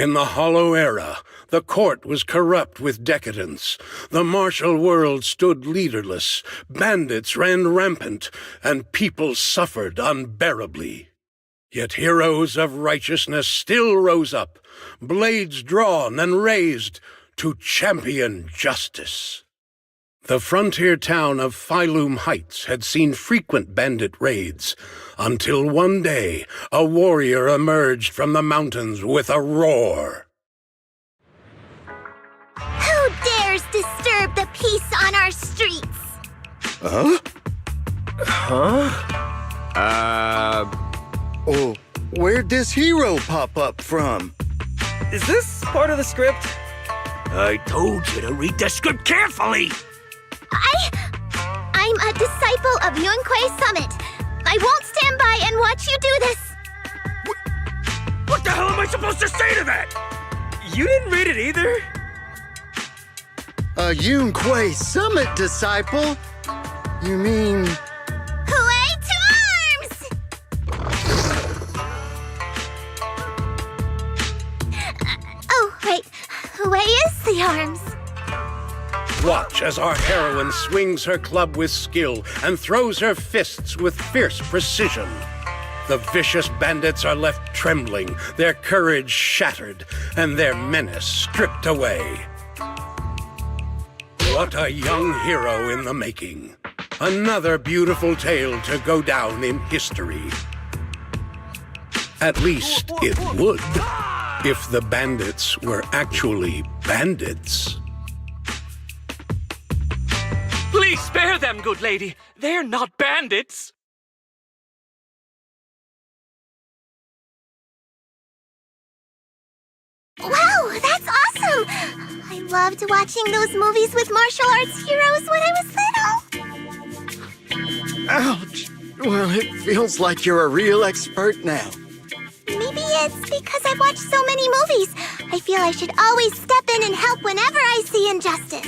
In the Hollow Era, the court was corrupt with decadence. The martial world stood leaderless, bandits ran rampant, and people suffered unbearably. Yet heroes of righteousness still rose up, blades drawn and raised, to champion justice. The frontier town of Phylum Heights had seen frequent bandit raids, until one day a warrior emerged from the mountains with a roar. Who dares disturb the peace on our streets? Oh, where'd this hero pop up from? Is this part of the script? I told you to read the script carefully! I'm a disciple of Yunquei Summit. I won't stand by and watch you do this. What the hell am I supposed to say to that? You didn't read it either? A Yunquei Summit disciple? You mean... Hooray to arms! Oh, wait. Hooray is the arms. Watch as our heroine swings her club with skill and throws her fists with fierce precision. The vicious bandits are left trembling, their courage shattered, and their menace stripped away. What a young hero in the making. Another beautiful tale to go down in history. At least it would, if the bandits were actually bandits. Please spare them, good lady. They're not bandits. Wow, that's awesome! I loved watching those movies with martial arts heroes when I was little. Ouch! Well, it feels like you're a real expert now. Maybe it's because I've watched so many movies. I feel I should always step in and help whenever I see injustice.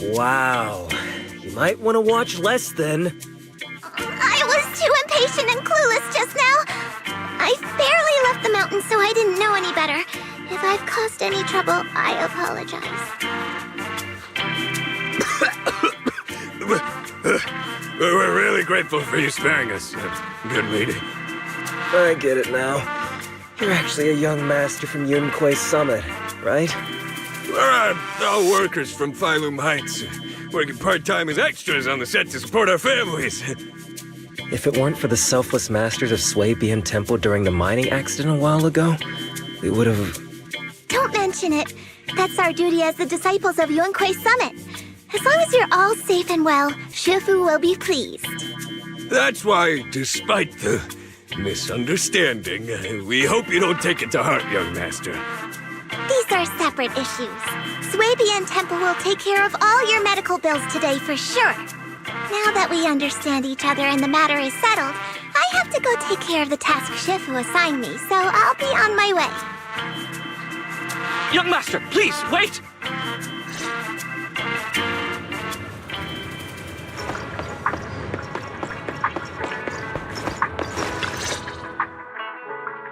Wow. You might want to watch less then. I was too impatient and clueless just now. I barely left the mountain, so I didn't know any better. If I've caused any trouble, I apologize. We're really grateful for you sparing us, good lady. I get it now. You're actually a young master from Yunquei Summit, right? We're all workers from Phylum Heights, working part-time as extras on the set to support our families. If it weren't for the selfless masters of Sui Bian Temple during the mining accident a while ago, we would have... Don't mention it. That's our duty as the disciples of Yunquei Summit. As long as you're all safe and well, Fufu will be pleased. That's why, despite the misunderstanding, we hope you don't take it to heart, young master. These are separate issues. Sui Bian Temple will take care of all your medical bills today for sure. Now that we understand each other and the matter is settled, I have to go take care of the task Shifu assigned me, so I'll be on my way. Young master, please, wait!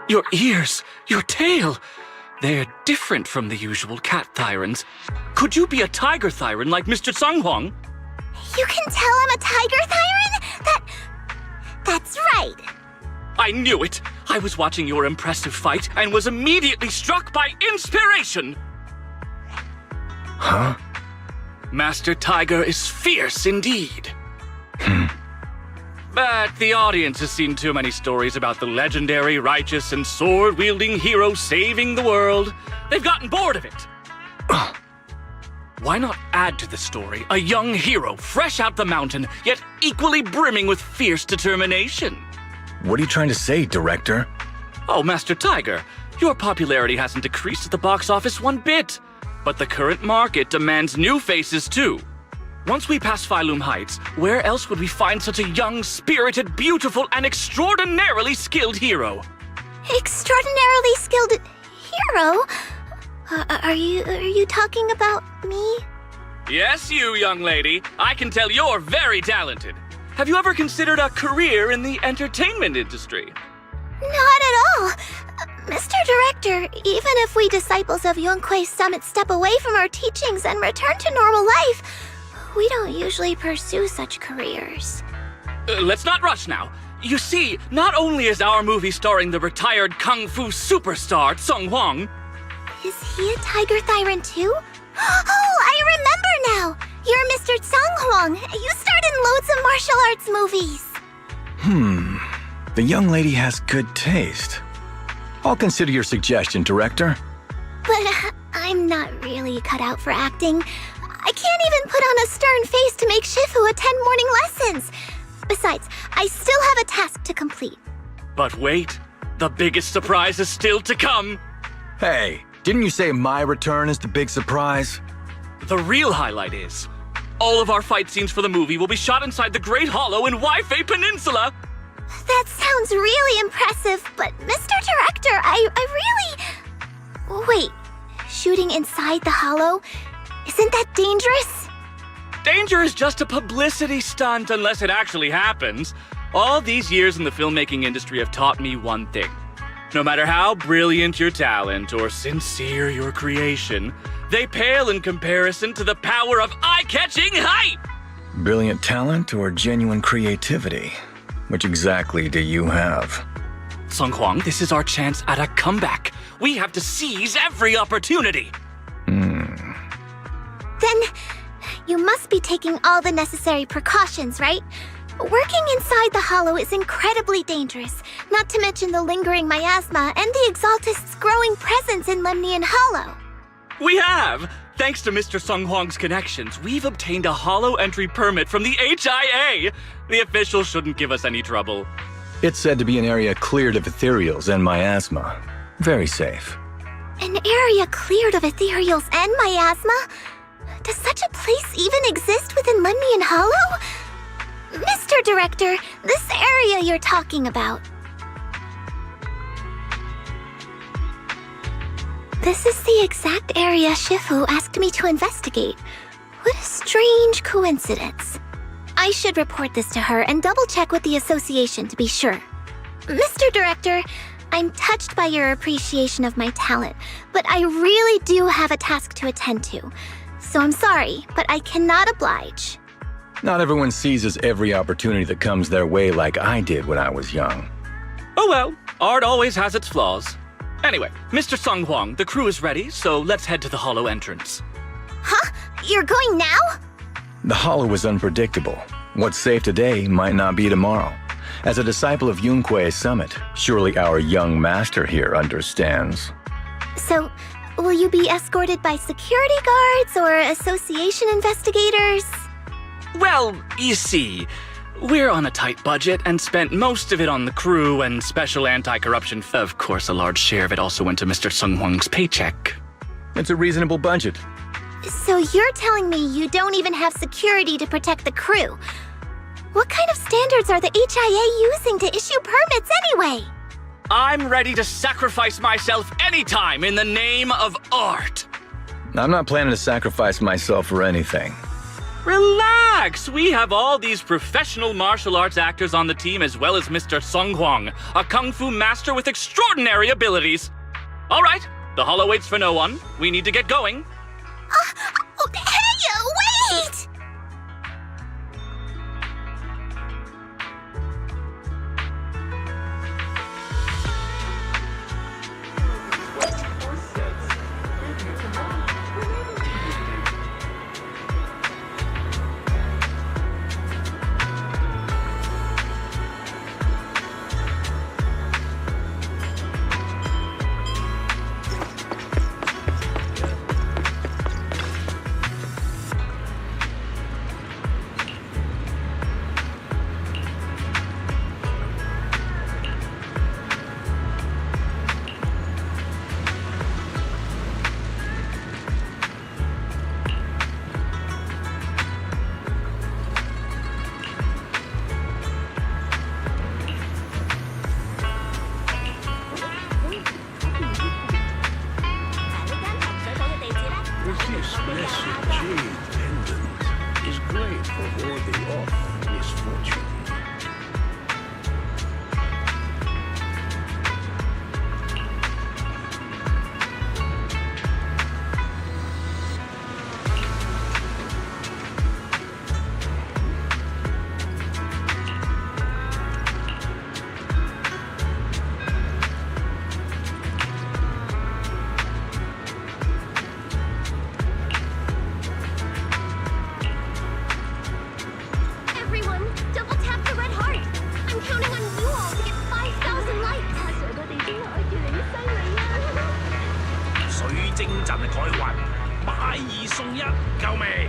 Your ears, your tail, they're different from the usual cat thyrans. Could you be a tiger thyran like Mr. Sunghuang? You can tell I'm a tiger thyran? That's right. I knew it! I was watching your impressive fight and was immediately struck by inspiration! Huh? Master Tiger is fierce indeed. But the audience has seen too many stories about the legendary, righteous, and sword-wielding hero saving the world. They've gotten bored of it. Why not add to the story a young hero fresh out the mountain, yet equally brimming with fierce determination? What are you trying to say, director? Oh, Master Tiger, your popularity hasn't decreased at the box office one bit. But the current market demands new faces too. Once we pass Phylum Heights, where else would we find such a young, spirited, beautiful, and extraordinarily skilled hero? Extraordinarily skilled hero? Are you talking about me? Yes, you, young lady. I can tell you're very talented. Have you ever considered a career in the entertainment industry? Not at all. Mr. Director, even if we disciples of Yunque's summit step away from our teachings and return to normal life, we don't usually pursue such careers. Let's not rush now. You see, not only is our movie starring the retired kung fu superstar Sung Hwang. Is he a tiger thyron too? Oh, I remember now! You're Mr. Sung Hwang. You starred in loads of martial arts movies. The young lady has good taste. I'll consider your suggestion, Director. But I'm not really cut out for acting. I can't even put on a stern face to make Shifu attend morning lessons. Besides, I still have a task to complete. But wait, the biggest surprise is still to come. Hey, didn't you say my return is the big surprise? The real highlight is, all of our fight scenes for the movie will be shot inside the Great Hollow in Waifei Peninsula. That sounds really impressive, but Mr. Director, I really... Wait, shooting inside the hollow? Isn't that dangerous? Danger is just a publicity stunt unless it actually happens. All these years in the filmmaking industry have taught me one thing. No matter how brilliant your talent or sincere your creation, they pale in comparison to the power of eye-catching hype! Brilliant talent or genuine creativity? Which exactly do you have? Sung Hwang, this is our chance at a comeback. We have to seize every opportunity. Then, you must be taking all the necessary precautions, right? Working inside the hollow is incredibly dangerous, not to mention the lingering miasma and the Exaltist's growing presence in Lemnian Hollow. We have! Thanks to Mr. Sung Hwang's connections, we've obtained a hollow entry permit from the HIA. The officials shouldn't give us any trouble. It's said to be an area cleared of ethereals and miasma. Very safe. An area cleared of ethereals and miasma? Does such a place even exist within Lemnian Hollow? Mr. Director, this area you're talking about. This is the exact area Shifu asked me to investigate. What a strange coincidence. I should report this to her and double-check with the association to be sure. Mr. Director, I'm touched by your appreciation of my talent, but I really do have a task to attend to. So I'm sorry, but I cannot oblige. Not everyone seizes every opportunity that comes their way like I did when I was young. Oh well, art always has its flaws. Anyway, Mr. Sung Hwang, the crew is ready, so let's head to the hollow entrance. Huh? You're going now? The hollow is unpredictable. What's safe today might not be tomorrow. As a disciple of Yunque's summit, surely our young master here understands. So, will you be escorted by security guards or association investigators? Well, you see, we're on a tight budget and spent most of it on the crew and special anti-corruption. Of course, a large share of it also went to Mr. Sung Hwang's paycheck. It's a reasonable budget. So you're telling me you don't even have security to protect the crew? What kind of standards are the HIA using to issue permits anyway? I'm ready to sacrifice myself anytime in the name of art. I'm not planning to sacrifice myself for anything. Relax! We have all these professional martial arts actors on the team as well as Mr. Sung Hwang, a kung fu master with extraordinary abilities. All right, the hollow waits for no one. We need to get going. Hey, wait! This blessed jade pendant is great for warding off misfortune. 水晶陣改運，買二送一，夠未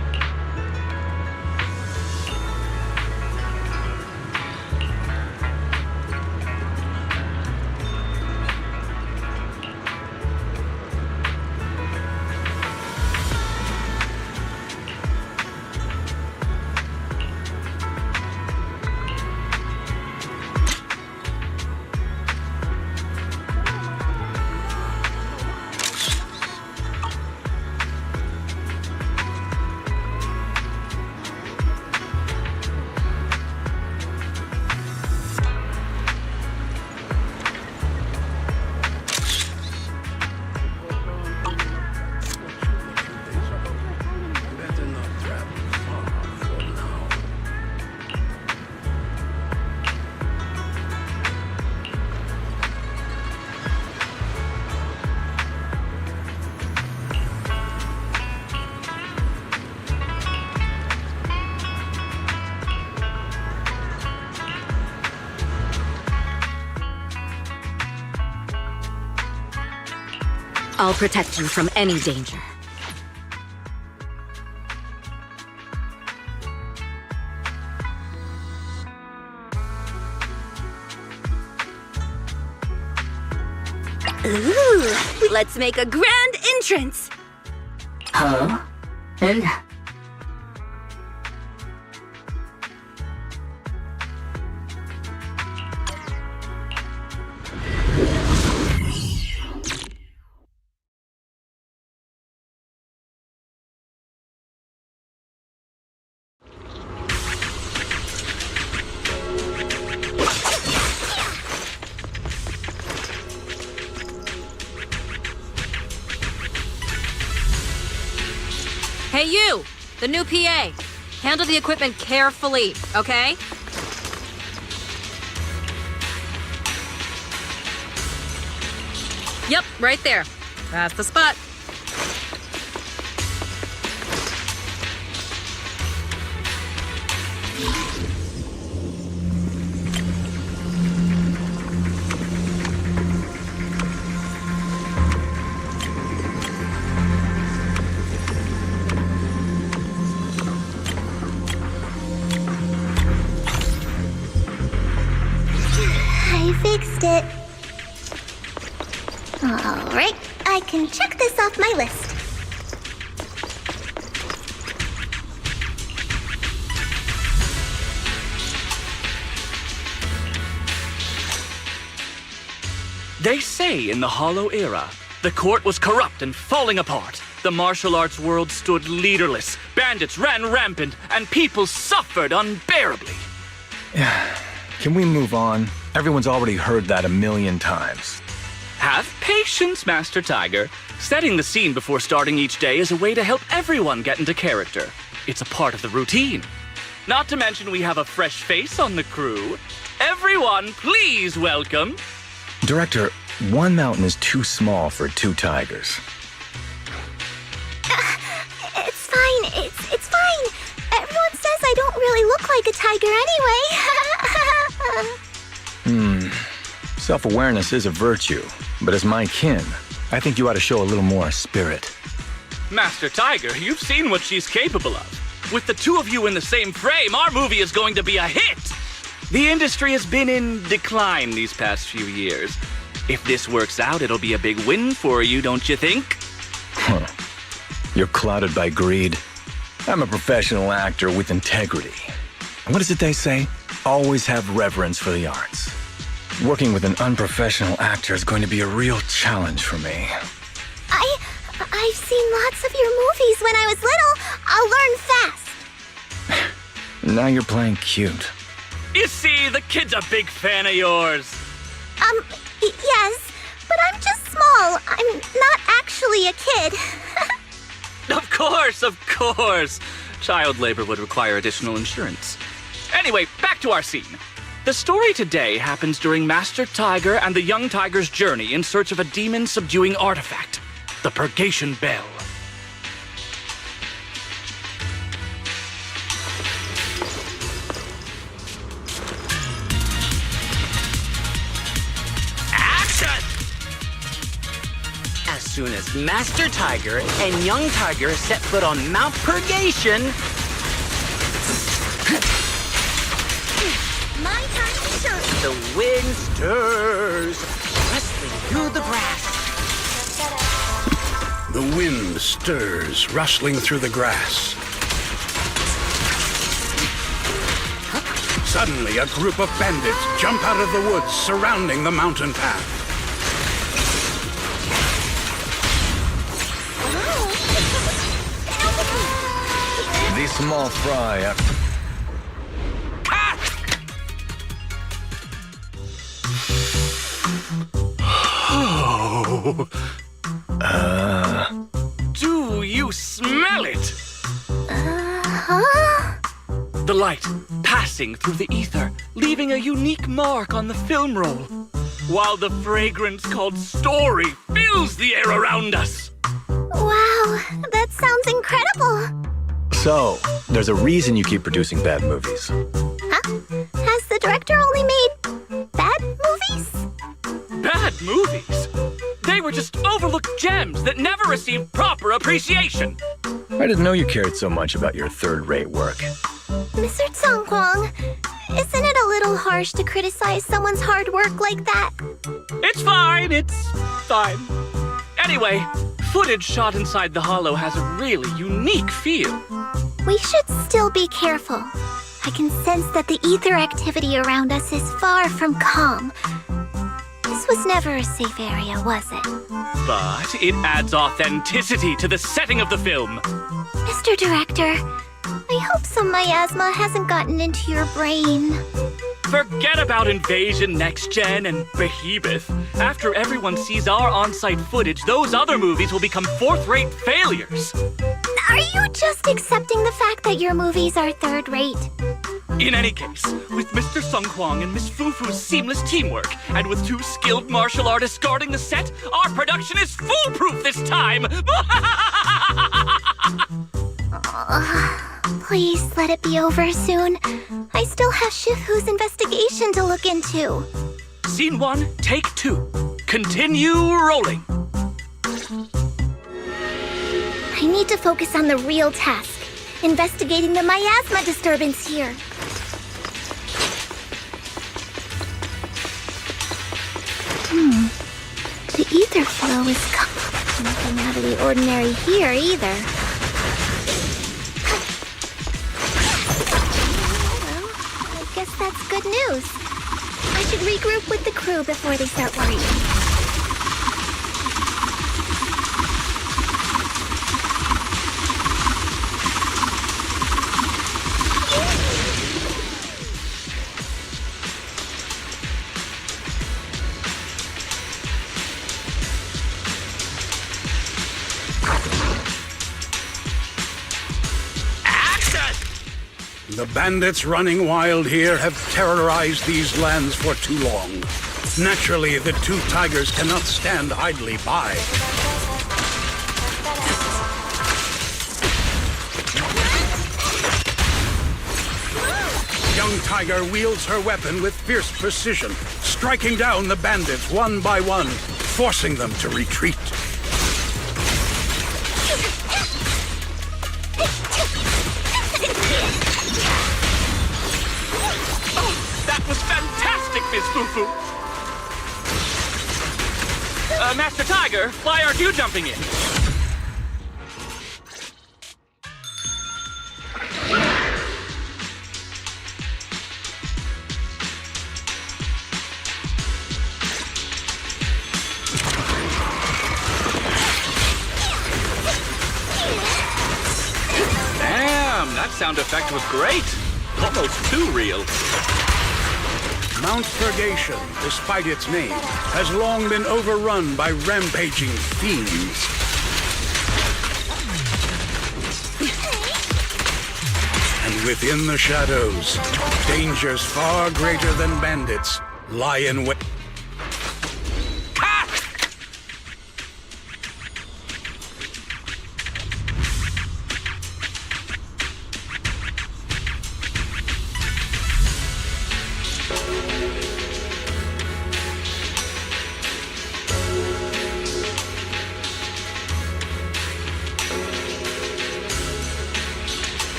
？Better not travel far for now. I'll protect you from any danger. Ooh, let's make a grand entrance! Huh? And... Hey you! The new PA! Handle the equipment carefully, okay? Yep, right there. That's the spot. I fixed it. Alright, I can check this off my list. They say in the Hollow Era, the court was corrupt and falling apart. The martial arts world stood leaderless, bandits ran rampant, and people suffered unbearably. Can we move on? Everyone's already heard that a million times. Have patience, Master Tiger. Setting the scene before starting each day is a way to help everyone get into character. It's a part of the routine. Not to mention we have a fresh face on the crew. Everyone, please welcome... Director, one mountain is too small for two tigers. It's fine, it's fine. Everyone says I don't really look like a tiger anyway. Self-awareness is a virtue, but as my kin, I think you ought to show a little more spirit. Master Tiger, you've seen what she's capable of. With the two of you in the same frame, our movie is going to be a hit! The industry has been in decline these past few years. If this works out, it'll be a big win for you, don't you think? You're clouded by greed. I'm a professional actor with integrity. What is it they say? Always have reverence for the arts. Working with an unprofessional actor is going to be a real challenge for me. I've seen lots of your movies when I was little. I'll learn fast. Now you're playing cute. You see, the kid's a big fan of yours. Yes, but I'm just small. I'm not actually a kid. Of course. Child labor would require additional insurance. Anyway, back to our scene. The story today happens during Master Tiger and the young tiger's journey in search of a demon-subduing artifact, the Purgation Bell. As soon as Master Tiger and Young Tiger set foot on Mount Purgation... My time to show you. The wind stirs, rustling through the grass. The wind stirs, rustling through the grass. Suddenly, a group of bandits jump out of the woods surrounding the mountain path. The small fry are... Do you smell it? The light passing through the ether, leaving a unique mark on the film roll, while the fragrance called story fills the air around us. Wow, that sounds incredible. So, there's a reason you keep producing bad movies. Huh? Has the director only made bad movies? Bad movies? They were just overlooked gems that never received proper appreciation. I didn't know you cared so much about your third-rate work. Mr. Tsongkwang, isn't it a little harsh to criticize someone's hard work like that? It's fine. Anyway, footage shot inside the hollow has a really unique feel. We should still be careful. I can sense that the ether activity around us is far from calm. This was never a safe area, was it? But it adds authenticity to the setting of the film. Mr. Director, I hope some miasma hasn't gotten into your brain. Forget about Invasion Next Gen and Behemoth. After everyone sees our on-site footage, those other movies will become fourth-rate failures. Are you just accepting the fact that your movies are third-rate? In any case, with Mr. Sung Kwang and Miss Fufu's seamless teamwork, and with 2 skilled martial artists guarding the set, our production is foolproof this time! Please let it be over soon. I still have Shifu's investigation to look into. Scene 1, take 2. Continue rolling. I need to focus on the real task, investigating the miasma disturbance here. The ether flow is nothing out of the ordinary here either. Well, I guess that's good news. I should regroup with the crew before they start worrying. The bandits running wild here have terrorized these lands for too long. Naturally, the 2 tigers cannot stand idly by. Young Tiger wields her weapon with fierce precision, striking down the bandits one by one, forcing them to retreat. That was fantastic, Miss Fufu! Master Tiger, why aren't you jumping in? Damn, that sound effect was great! Almost too real. Mount Purgation, despite its name, has long been overrun by rampaging fiends. And within the shadows, dangers far greater than bandits lie in wait.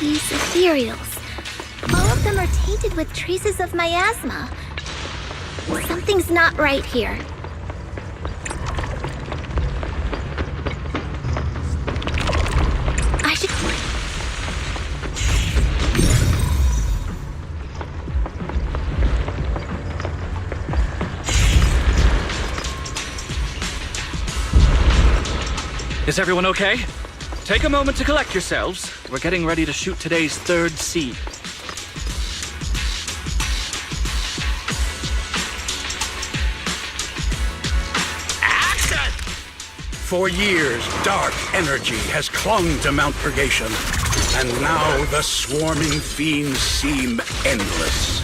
These ethereals. All of them are tainted with traces of miasma. Something's not right here. I should... Is everyone okay? Take a moment to collect yourselves. We're getting ready to shoot today's third scene. Action! For years, dark energy has clung to Mount Purgation, and now the swarming fiends seem endless.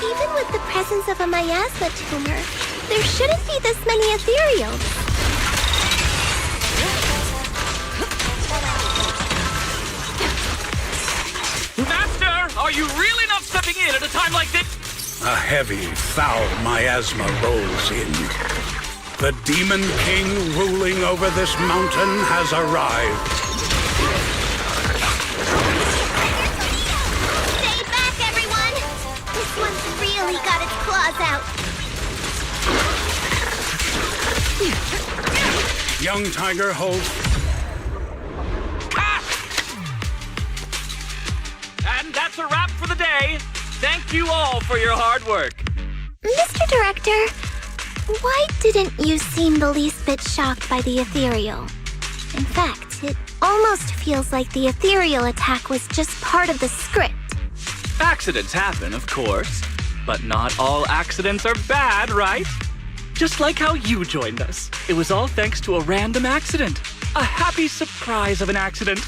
Even with the presence of a miasma tumor, there shouldn't be this many ethereals. Master, are you really not stepping in at a time like this? A heavy, foul miasma rolls in. The Demon King ruling over this mountain has arrived. Stay back, everyone! This one's really got its claws out. Young Tiger holds... And that's a wrap for the day. Thank you all for your hard work. Mr. Director, why didn't you seem the least bit shocked by the ethereal? In fact, it almost feels like the ethereal attack was just part of the script. Accidents happen, of course. But not all accidents are bad, right? Just like how you joined us. It was all thanks to a random accident. A happy surprise of an accident.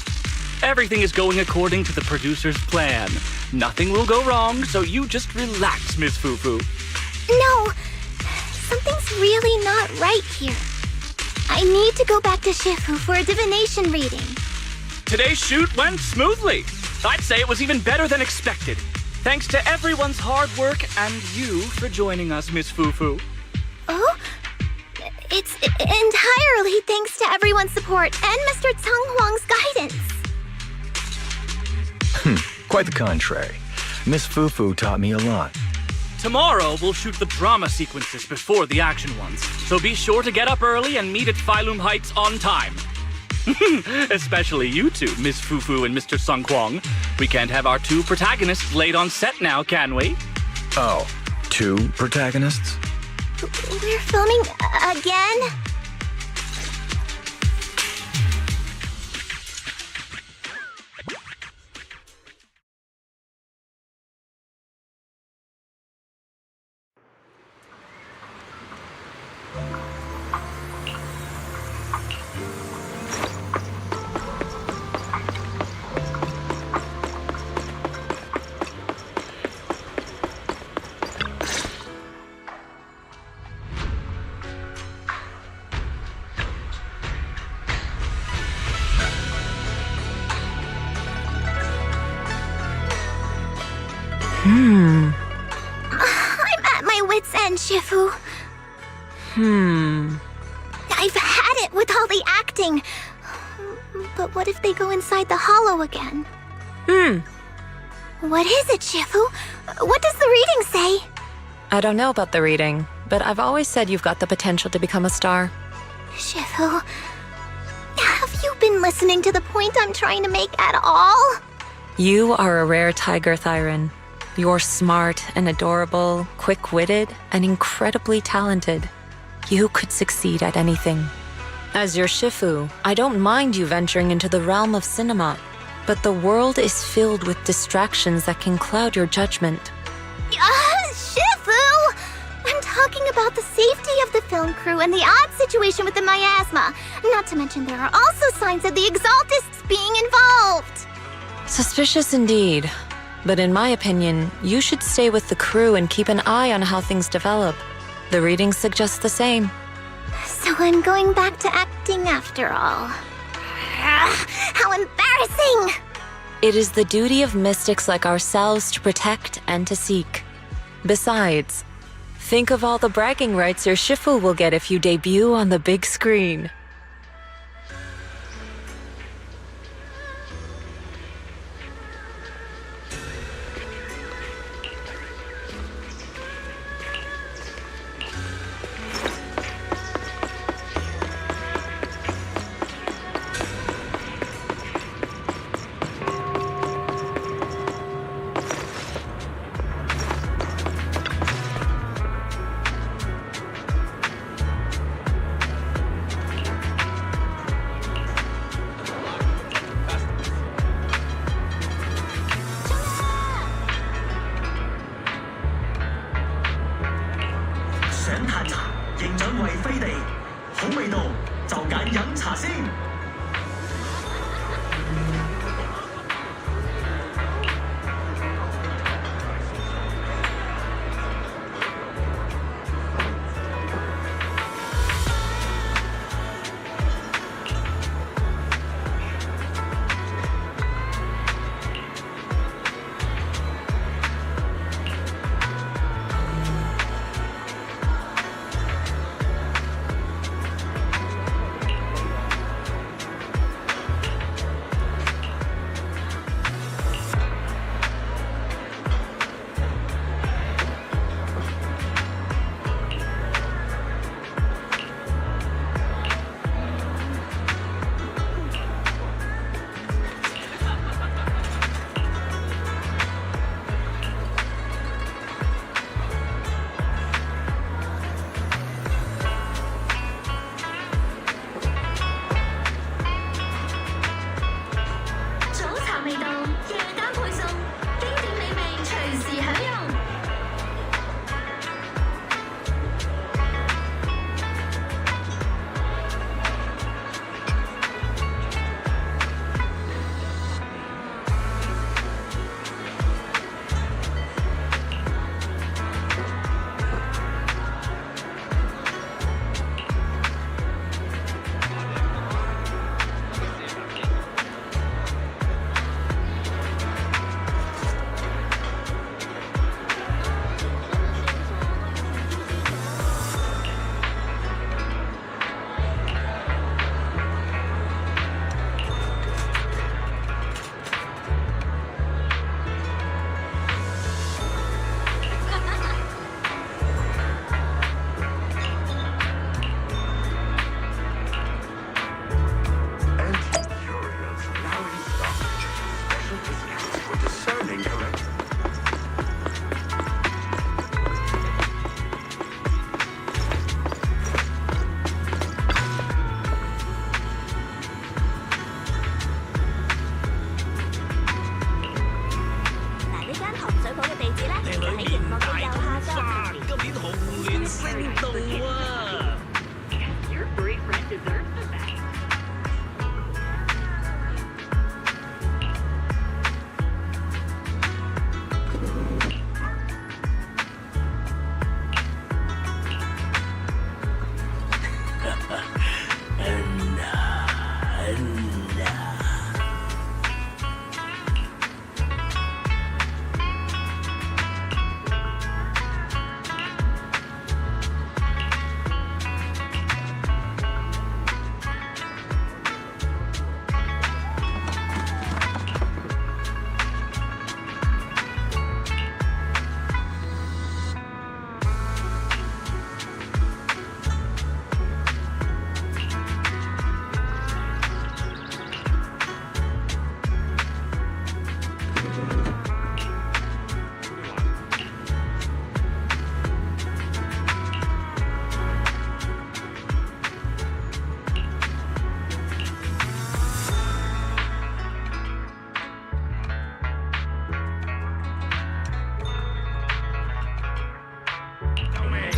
Everything is going according to the producer's plan. Nothing will go wrong, so you just relax, Miss Fufu. No, something's really not right here. I need to go back to Shifu for a divination reading. Today's shoot went smoothly. I'd say it was even better than expected. Thanks to everyone's hard work and you for joining us, Miss Fufu. Oh? It's entirely thanks to everyone's support and Mr. Tsang Huang's guidance. Quite the contrary. Miss Fufu taught me a lot. Tomorrow, we'll shoot the drama sequences before the action ones. So be sure to get up early and meet at Phylum Heights on time. Especially you two, Miss Fufu and Mr. Sung Kwong. We can't have our two protagonists late on set now, can we? Oh, two protagonists? We're filming again? I'm at my wit's end, Shifu. I've had it with all the acting. But what if they go inside the hollow again? What is it, Shifu? What does the reading say? I don't know about the reading, but I've always said you've got the potential to become a star. Shifu, have you been listening to the point I'm trying to make at all? You are a rare tiger, Thyron. You're smart and adorable, quick-witted, and incredibly talented. You could succeed at anything. As your Shifu, I don't mind you venturing into the realm of cinema, but the world is filled with distractions that can cloud your judgment. Shifu! I'm talking about the safety of the film crew and the odd situation with the miasma. Not to mention there are also signs of the Exaltists being involved. Suspicious indeed. But in my opinion, you should stay with the crew and keep an eye on how things develop. The readings suggest the same. So I'm going back to acting after all. How embarrassing! It is the duty of mystics like ourselves to protect and to seek. Besides, think of all the bragging rights your Shifu will get if you debut on the big screen. 想嘆茶，認準為飛地，好味道就揀飲茶先。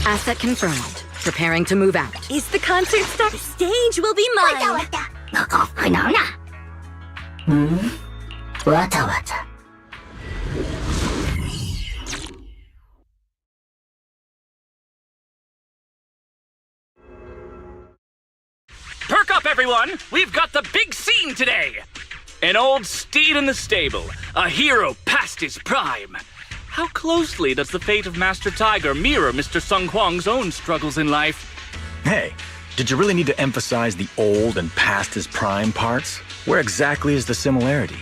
Asset confirmed. Preparing to move out. Is the concert start? The stage will be mine. Perk up, everyone! We've got the big scene today! An old steed in the stable, a hero past his prime. How closely does the fate of Master Tiger mirror Mr. Sung Hwang's own struggles in life? Hey, did you really need to emphasize the old and past his prime parts? Where exactly is the similarity?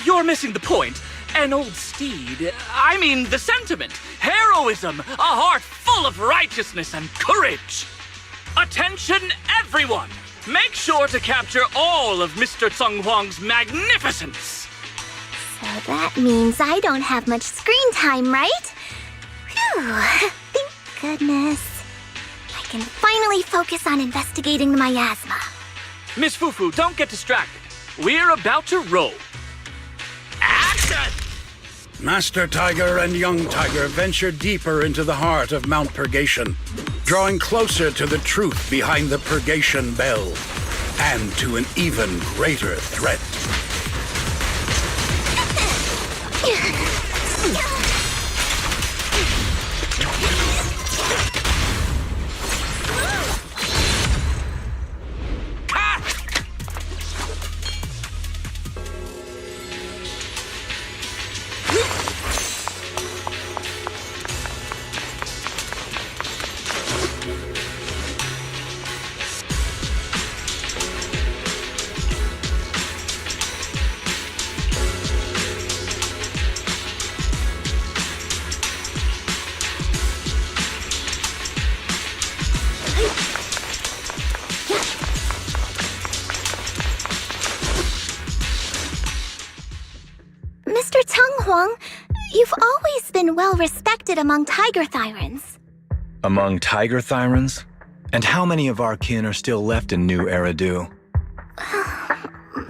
You're missing the point. An old steed, I mean the sentiment, heroism, a heart full of righteousness and courage. Attention, everyone! Make sure to capture all of Mr. Sung Hwang's magnificence! So that means I don't have much screen time, right? Phew, thank goodness. I can finally focus on investigating the miasma. Miss Fufu, don't get distracted. We're about to roll. Action! Master Tiger and Young Tiger venture deeper into the heart of Mount Purgation, drawing closer to the truth behind the Purgation Bell, and to an even greater threat. Mr. Tung Huang, you've always been well respected among Tiger Thyrans. Among Tiger Thyrans? And how many of our kin are still left in New Eridu?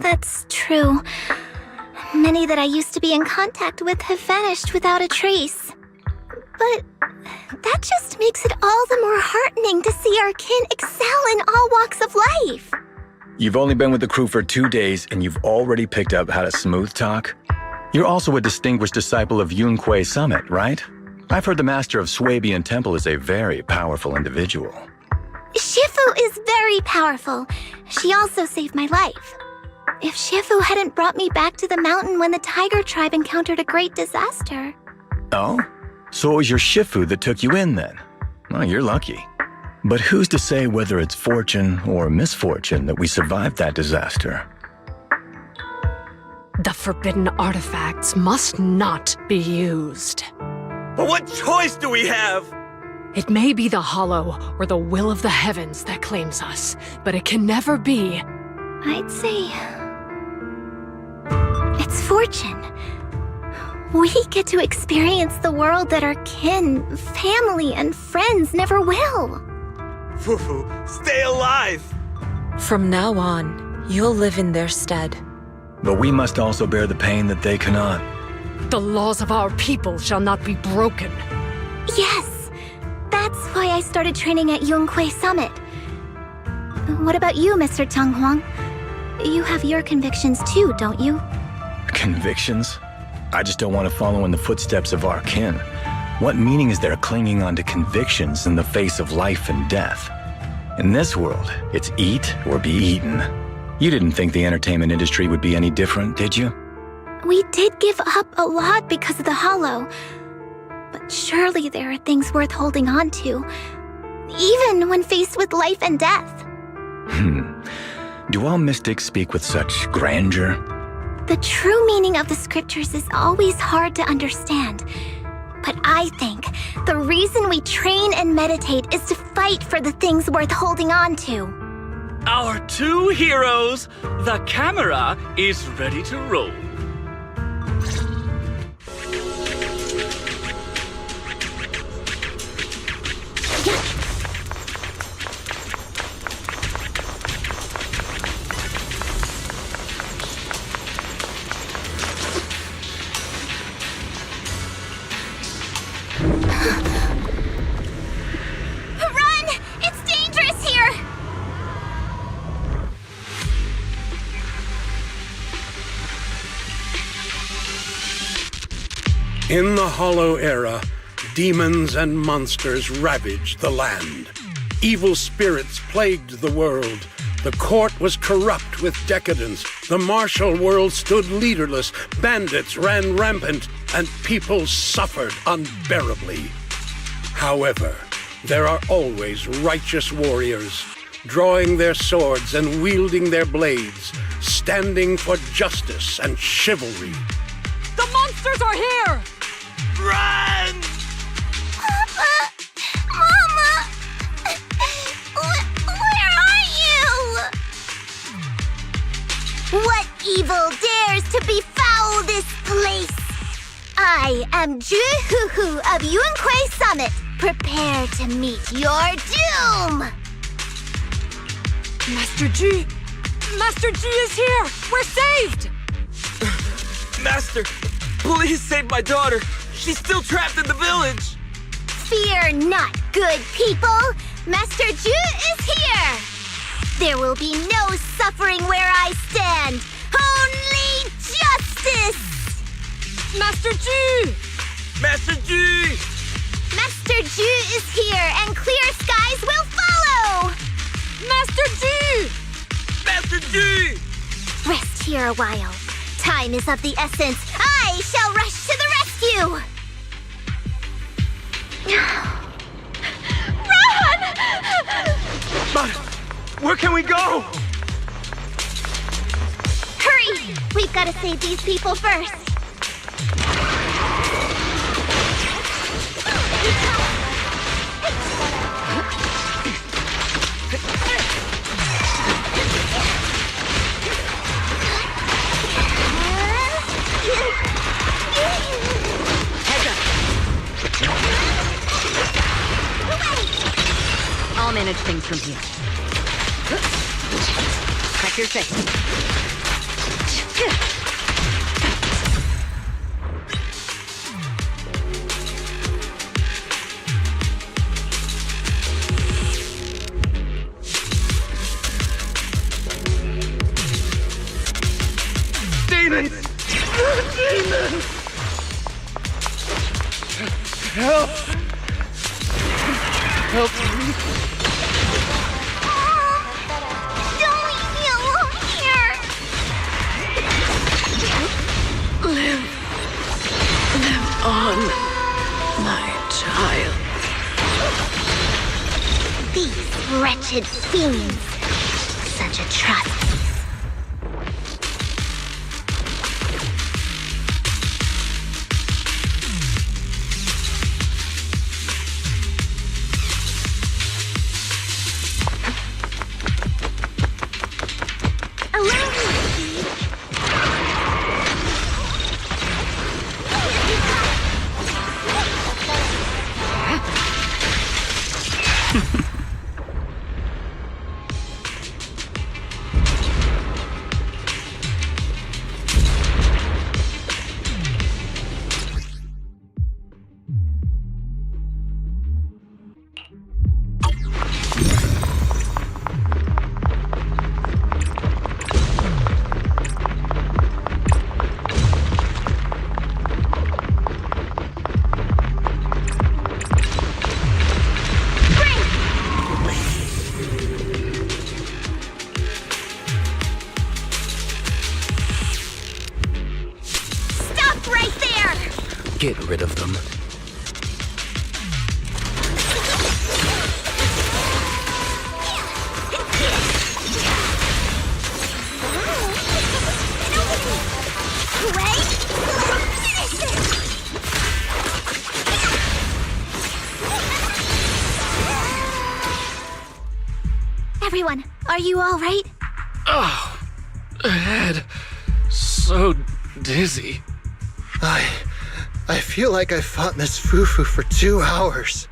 That's true. Many that I used to be in contact with have vanished without a trace. But that just makes it all the more heartening to see our kin excel in all walks of life. You've only been with the crew for 2 days and you've already picked up how to smooth talk? You're also a distinguished disciple of Yunque Summit, right? I've heard the master of Swabian Temple is a very powerful individual. Shifu is very powerful. She also saved my life. If Shifu hadn't brought me back to the mountain when the Tiger tribe encountered a great disaster. Oh? So it was your Shifu that took you in then? Well, you're lucky. But who's to say whether it's fortune or misfortune that we survived that disaster? The forbidden artifacts must not be used. But what choice do we have? It may be the Hollow or the will of the heavens that claims us, but it can never be. I'd say it's fortune. We get to experience the world that our kin, family, and friends never will. Fufu, stay alive! From now on, you'll live in their stead. But we must also bear the pain that they cannot. The laws of our people shall not be broken. Yes, that's why I started training at Yunque Summit. What about you, Mr. Tung Huang? You have your convictions too, don't you? Convictions? I just don't want to follow in the footsteps of our kin. What meaning is there clinging on to convictions in the face of life and death? In this world, it's eat or be eaten. You didn't think the entertainment industry would be any different, did you? We did give up a lot because of the Hollow. But surely there are things worth holding on to, even when faced with life and death. Do all mystics speak with such grandeur? The true meaning of the scriptures is always hard to understand. But I think the reason we train and meditate is to fight for the things worth holding on to. Our two heroes, the camera is ready to roll. Run! It's dangerous here! In the Hollow Era, demons and monsters ravaged the land. Evil spirits plagued the world. The court was corrupt with decadence. The martial world stood leaderless. Bandits ran rampant, and people suffered unbearably. However, there are always righteous warriors, drawing their swords and wielding their blades, standing for justice and chivalry. The monsters are here! Run! Papa! Mama! Where are you? What evil dares to befoul this place? I am Juhuhu of Yunque Summit. Prepare to meet your doom! Master G! Master G is here! We're saved! Master, Please save my daughter. She's still trapped in the village. Fear not, good people. Master Ju is here. There will be no suffering where I stand. Only justice. Master Ju! Master Ju! Master Ju is here, and clear skies will follow. Master Ju! Master Ju! Rest here a while. Time is of the essence. I shall rush to the rescue. Run! But where can we go? Hurry! We've got to save these people first. I'll manage things from here. Check your face. Demons! Demons! Help! Help me! Don't leave me alone here! Live on, my child. These wretched fiends. Such atrocities. Get rid of them. Everyone, are you all right? Oh, head. So dizzy. I feel like I fought Miss Fufu for 2 hours.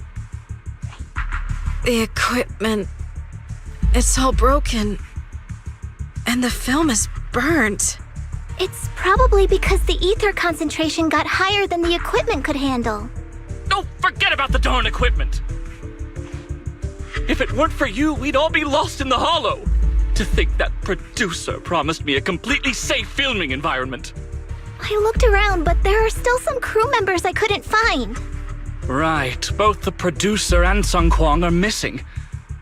The equipment... it's all broken. And the film is burnt. It's probably because the ether concentration got higher than the equipment could handle. Oh, forget about the darn equipment! If it weren't for you, we'd all be lost in the hollow. To think that producer promised me a completely safe filming environment. I looked around, but there are still some crew members I couldn't find. Right, both the producer and Sung Kwang are missing,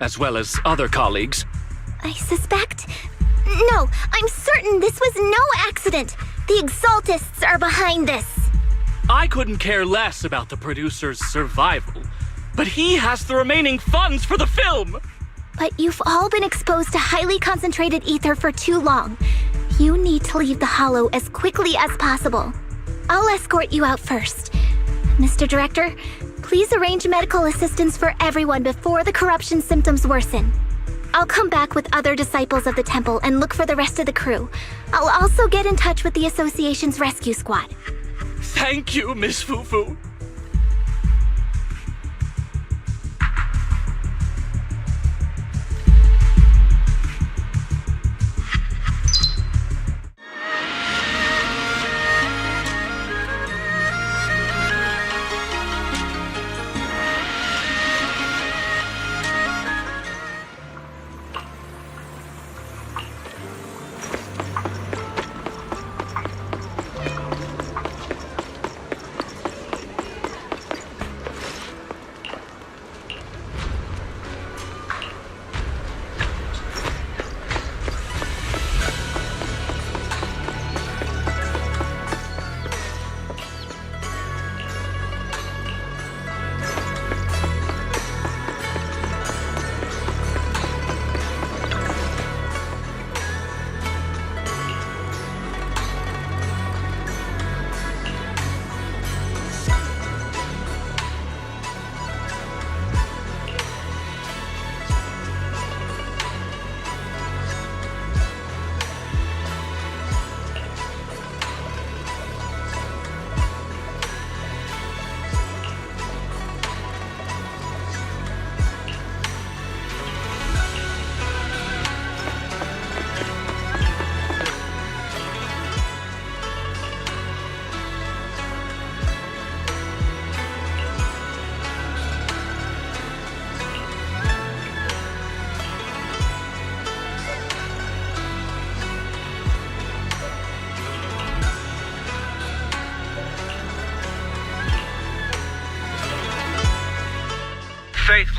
as well as other colleagues. I suspect... No, I'm certain this was no accident. The Exaltists are behind this. I couldn't care less about the producer's survival, but he has the remaining funds for the film! But you've all been exposed to highly concentrated ether for too long. You need to leave the hollow as quickly as possible. I'll escort you out first. Mr. Director, please arrange medical assistance for everyone before the corruption symptoms worsen. I'll come back with other disciples of the temple and look for the rest of the crew. I'll also get in touch with the association's rescue squad. Thank you, Miss Fufu.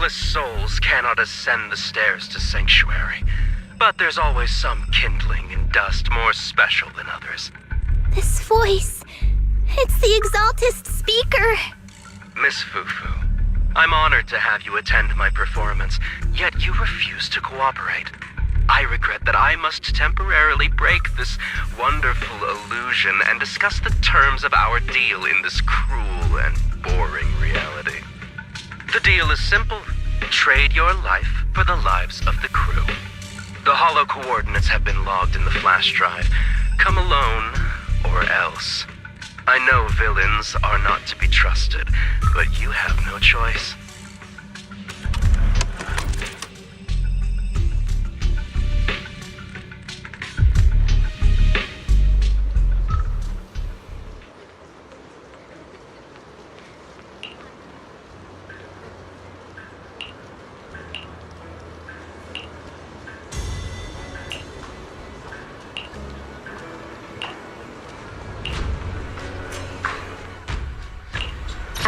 faithless souls cannot ascend the stairs to Sanctuary, but there's always some kindling in dust more special than others. This voice... it's the Exaltist speaker. Miss Fufu, I'm honored to have you attend my performance, yet you refuse to cooperate. I regret that I must temporarily break this wonderful illusion and discuss the terms of our deal in this cruel and boring reality. The deal is simple. Trade your life for the lives of the crew. The hollow coordinates have been logged in the flash drive. Come alone, or else. I know villains are not to be trusted, but you have no choice.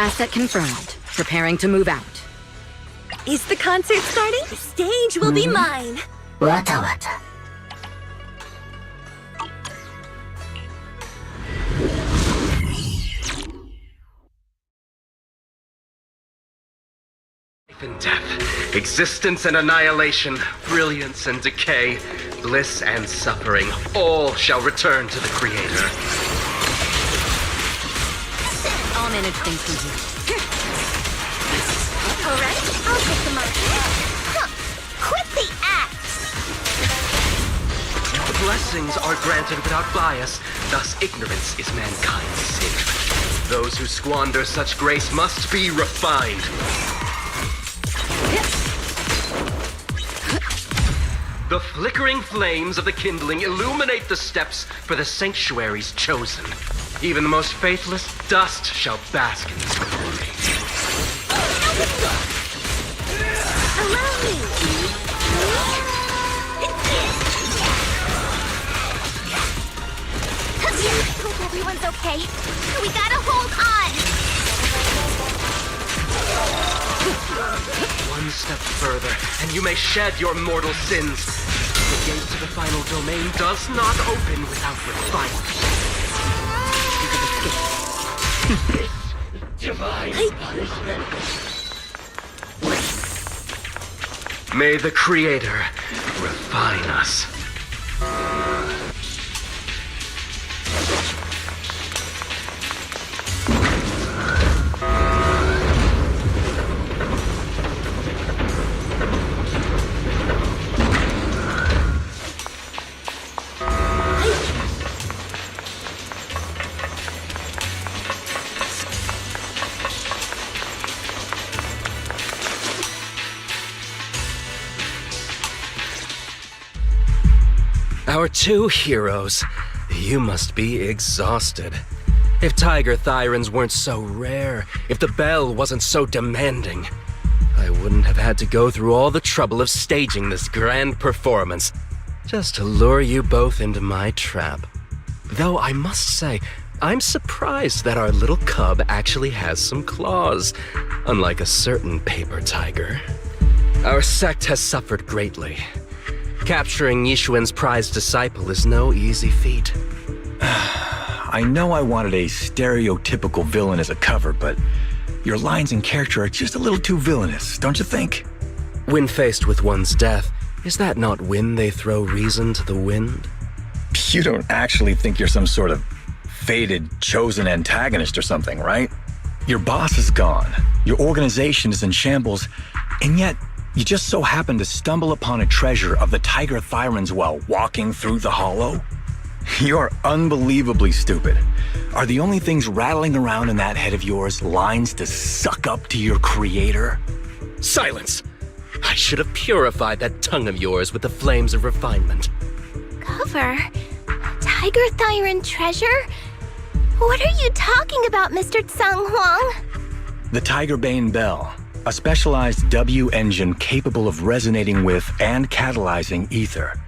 Asset confirmed. Preparing to move out. Is the concert starting? The stage will be mine. Wata wata. Life and death, existence and annihilation, brilliance and decay, bliss and suffering, all shall return to the Creator. I'll manage things from here. Alright, I'll take the mark. Quit the act! Blessings are granted without bias, thus ignorance is mankind's sin. Those who squander such grace must be refined. The flickering flames of the kindling illuminate the steps for the sanctuaries chosen. Even the most faithless dust shall bask in this glory. Allow me! Hope everyone's okay. We gotta hold on! One step further, and you may shed your mortal sins. The gate to the final domain does not open without refinement. Divine punishment. May the Creator refine us. Our two heroes. You must be exhausted. If Tiger Thyrans weren't so rare, if the bell wasn't so demanding, I wouldn't have had to go through all the trouble of staging this grand performance just to lure you both into my trap. Though I must say, I'm surprised that our little cub actually has some claws, unlike a certain paper tiger. Our sect has suffered greatly. Capturing Yishuan's prized disciple is no easy feat. I know I wanted a stereotypical villain as a cover, but your lines and character are just a little too villainous, don't you think? When faced with one's death, is that not when they throw reason to the wind? You don't actually think you're some sort of fated, chosen antagonist or something, right? Your boss is gone, your organization is in shambles, and yet you just so happen to stumble upon a treasure of the Tiger Thyrans while walking through the hollow? You're unbelievably stupid. Are the only things rattling around in that head of yours lines to suck up to your creator? Silence! I should have purified that tongue of yours with the flames of refinement. Cover? Tiger Thyran treasure? What are you talking about, Mr. Tsang Huang? The Tigerbane Bell, a specialized W engine capable of resonating with and catalyzing ether.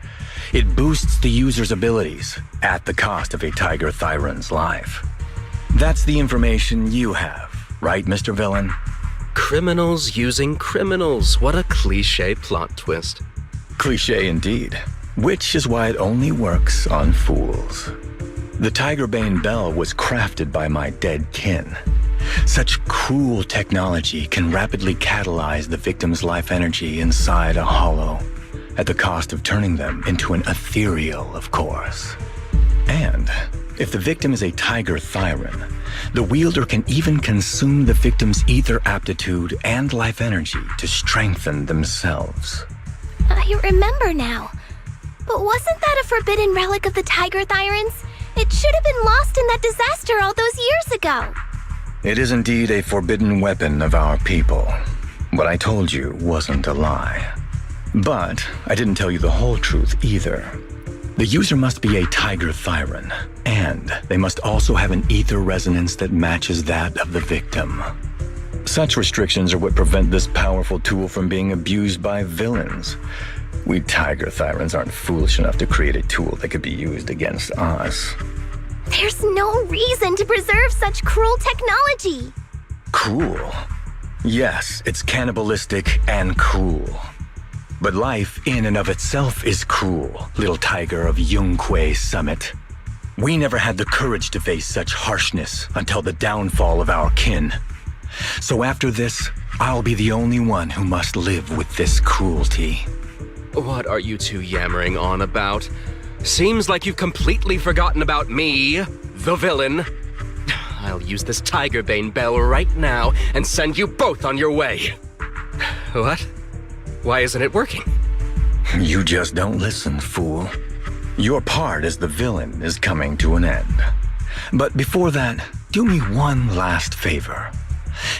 It boosts the user's abilities at the cost of a Tiger Thyran's life. That's the information you have, right, Mr. Villain? Criminals using criminals. What a cliche plot twist. Cliché indeed, which is why it only works on fools. The Tigerbane bell was crafted by my dead kin. Such cruel technology can rapidly catalyze the victim's life energy inside a hollow, at the cost of turning them into an ethereal, of course. And if the victim is a Tiger Thyran, the wielder can even consume the victim's ether aptitude and life energy to strengthen themselves. I remember now. But wasn't that a forbidden relic of the Tiger Thyrans? It should have been lost in that disaster all those years ago. It is indeed a forbidden weapon of our people. What I told you wasn't a lie. But I didn't tell you the whole truth either. The user must be a Tiger Thyran, and they must also have an ether resonance that matches that of the victim. Such restrictions are what prevent this powerful tool from being abused by villains. We Tiger Thyrans aren't foolish enough to create a tool that could be used against us. There's no reason to preserve such cruel technology. Cruel? Yes, it's cannibalistic and cruel. But life in and of itself is cruel, little tiger of Yunque Summit. We never had the courage to face such harshness until the downfall of our kin. So after this, I'll be the only one who must live with this cruelty. What are you two yammering on about? Seems like you've completely forgotten about me, the villain. I'll use this Tigerbane bell right now and send you both on your way. What? Why isn't it working? You just don't listen, fool. Your part as the villain is coming to an end. But before that, do me one last favor.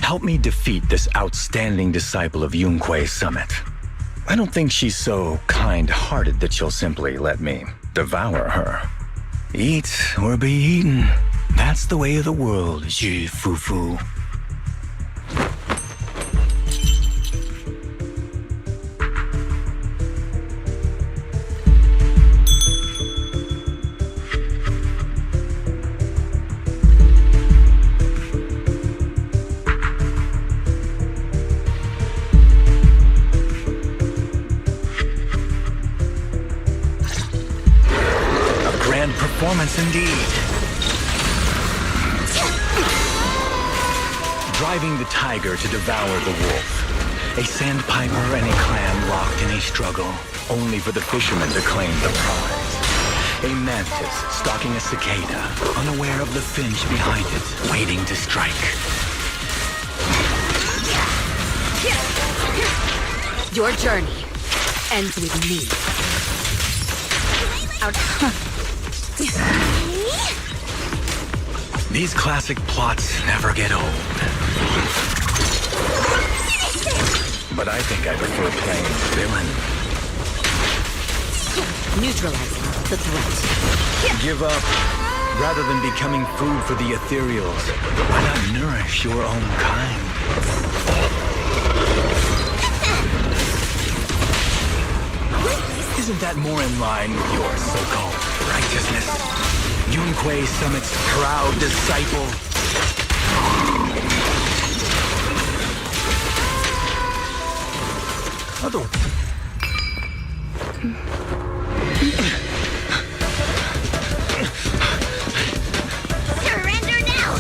Help me defeat this outstanding disciple of Yunque Summit. I don't think she's so kind-hearted that she'll simply let me devour her. Eat or be eaten. That's the way of the world, Fufu. Performance indeed. Driving the tiger to devour the wolf. A sandpiper and a clam locked in a struggle, only for the fisherman to claim the prize. A mantis stalking a cicada, unaware of the finch behind it, waiting to strike. Your journey ends with me. These classic plots never get old. But I think I prefer playing villain. Neutralizing the threat. Give up. Rather than becoming food for the ethereals, why not nourish your own kind? Isn't that more in line with your so-called righteousness? Yunque Summit's proud disciple. Surrender now!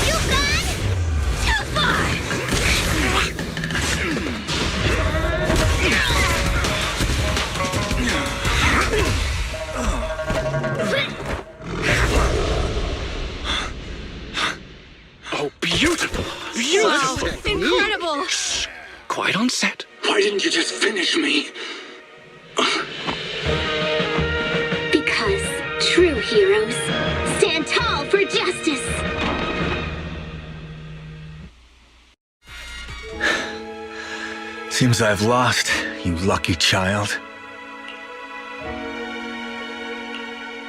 You've gone too far! Oh, beautiful! Beautiful! Wow, incredible! Shh, quiet on set. Why didn't you just finish me? Because true heroes stand tall for justice. Seems I've lost, you lucky child.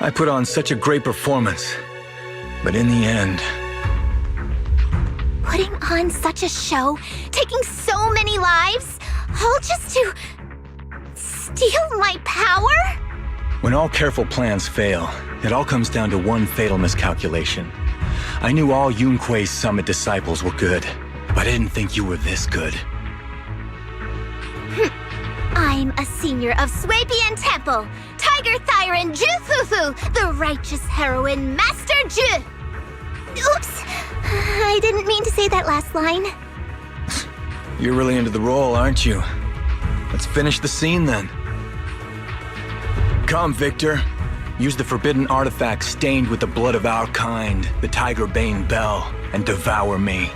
I put on such a great performance, but in the end... Putting on such a show, taking so many lives, all just to steal my power? When all careful plans fail, it all comes down to one fatal miscalculation. I knew all Yunque Summit disciples were good, I didn't think you were this good. I'm a senior of Swabian Temple, Tiger Thyron Ju Fufu, the righteous heroine Master Ju. Oops, I didn't mean to say that last line. You're really into the role, aren't you? Let's finish the scene then. Come, Victor. Use the forbidden artifact stained with the blood of our kind, the Tiger Bane Bell, and devour me.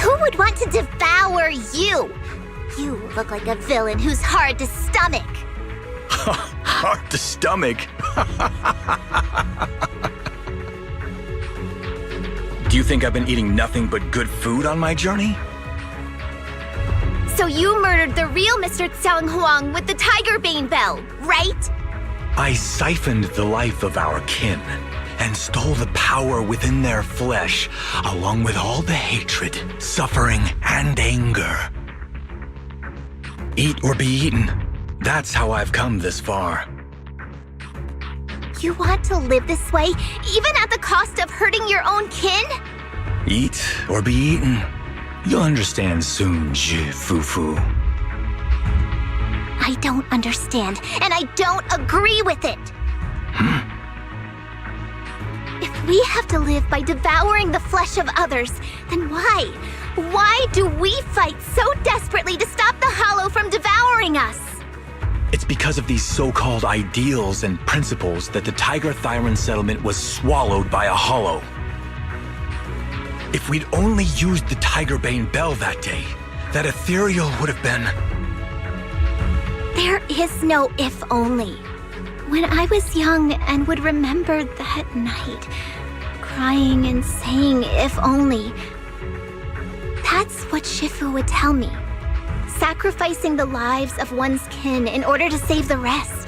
Who would want to devour you? You look like a villain who's hard to stomach. Hard to stomach? Do you think I've been eating nothing but good food on my journey? So you murdered the real Mr. Tsang Huang with the Tiger Bane Bell, right? I siphoned the life of our kin and stole the power within their flesh, along with all the hatred, suffering, and anger. Eat or be eaten. That's how I've come this far. You want to live this way, even at the cost of hurting your own kin? Eat or be eaten. You'll understand soon, Fufu. I don't understand, and I don't agree with it. If we have to live by devouring the flesh of others, then why? Why do we fight so desperately to stop the Hollow from devouring us? It's because of these so-called ideals and principles that the Tiger Thyron settlement was swallowed by a Hollow. If we'd only used the Tiger Bane Bell that day, that ethereal would have been... There is no if only. When I was young and would remember that night, crying and saying if only, that's what Shifu would tell me. Sacrificing the lives of one's kin in order to save the rest.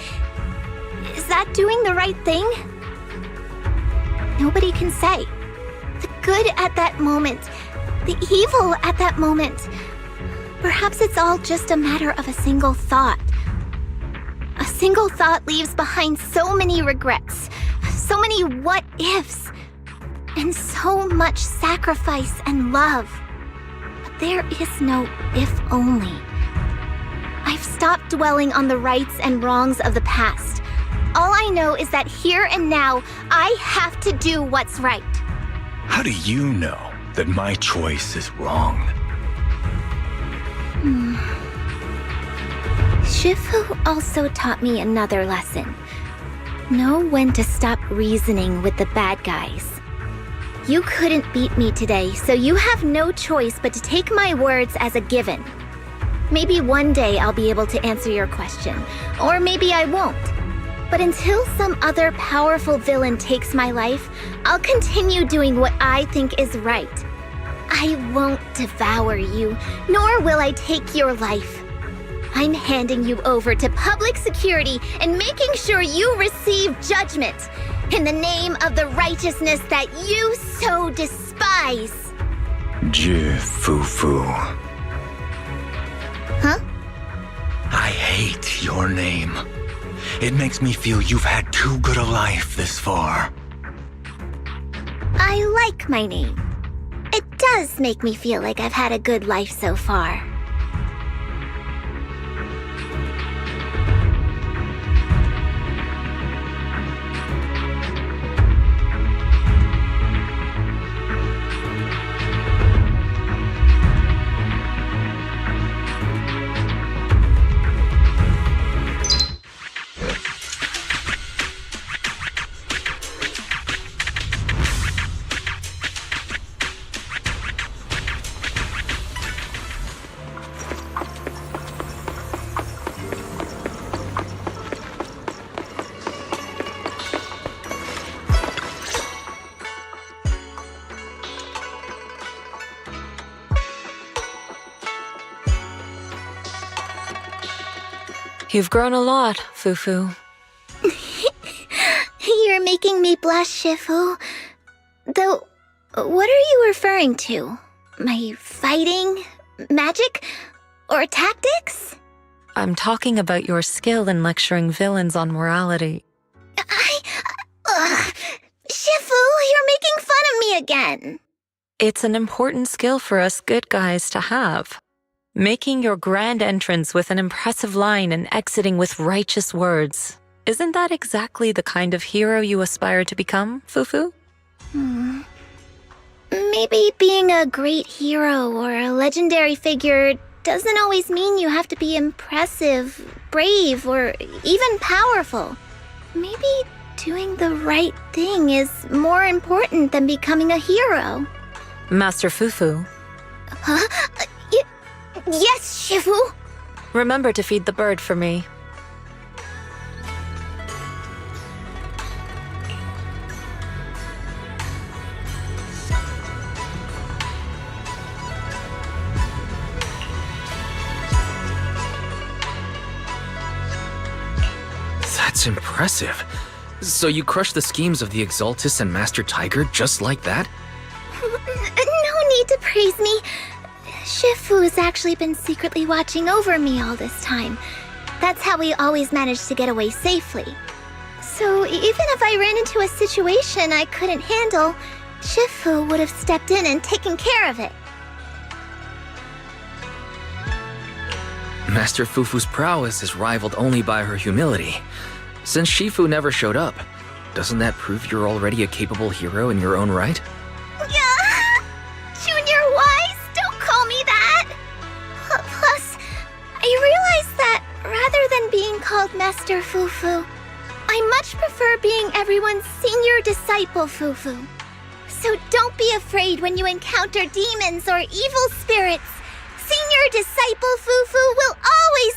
Is that doing the right thing? Nobody can say. The good at that moment, the evil at that moment. Perhaps it's all just a matter of a single thought. A single thought leaves behind so many regrets, so many what-ifs, and so much sacrifice and love. But there is no if only. I've stopped dwelling on the rights and wrongs of the past. All I know is that here and now, I have to do what's right. How do you know that my choice is wrong? Shifu also taught me another lesson. Know when to stop reasoning with the bad guys. You couldn't beat me today, so you have no choice but to take my words as a given. Maybe one day I'll be able to answer your question, or maybe I won't. But until some other powerful villain takes my life, I'll continue doing what I think is right. I won't devour you, nor will I take your life. I'm handing you over to public security and making sure you receive judgment in the name of the righteousness that you so despise. Fufu. Huh? I hate your name. It makes me feel you've had too good a life this far. I like my name. It does make me feel like I've had a good life so far. You've grown a lot, Fufu. You're making me blush, Shifu. Though, what are you referring to? My fighting? Magic? Or tactics? I'm talking about your skill in lecturing villains on morality. Shifu, you're making fun of me again. It's an important skill for us good guys to have. Making your grand entrance with an impressive line and exiting with righteous words. Isn't that exactly the kind of hero you aspire to become, Fufu? Maybe being a great hero or a legendary figure doesn't always mean you have to be impressive, brave, or even powerful. Maybe doing the right thing is more important than becoming a hero. Master Fufu. Huh? Yes, Shifu! Remember to feed the bird for me. That's impressive. So you crushed the schemes of the Exaltus and Master Tiger just like that? No need to praise me. Shifu's actually been secretly watching over me all this time. That's how we always managed to get away safely. So even if I ran into a situation I couldn't handle, Shifu would have stepped in and taken care of it. Master Fufu's prowess is rivaled only by her humility. Since Shifu never showed up, doesn't that prove you're already a capable hero in your own right? Junior Wise, don't call me that! Plus, I realize that rather than being called Master Fufu, I much prefer being everyone's senior disciple Fufu. So don't be afraid when you encounter demons or evil spirits. Senior disciple Fufu will always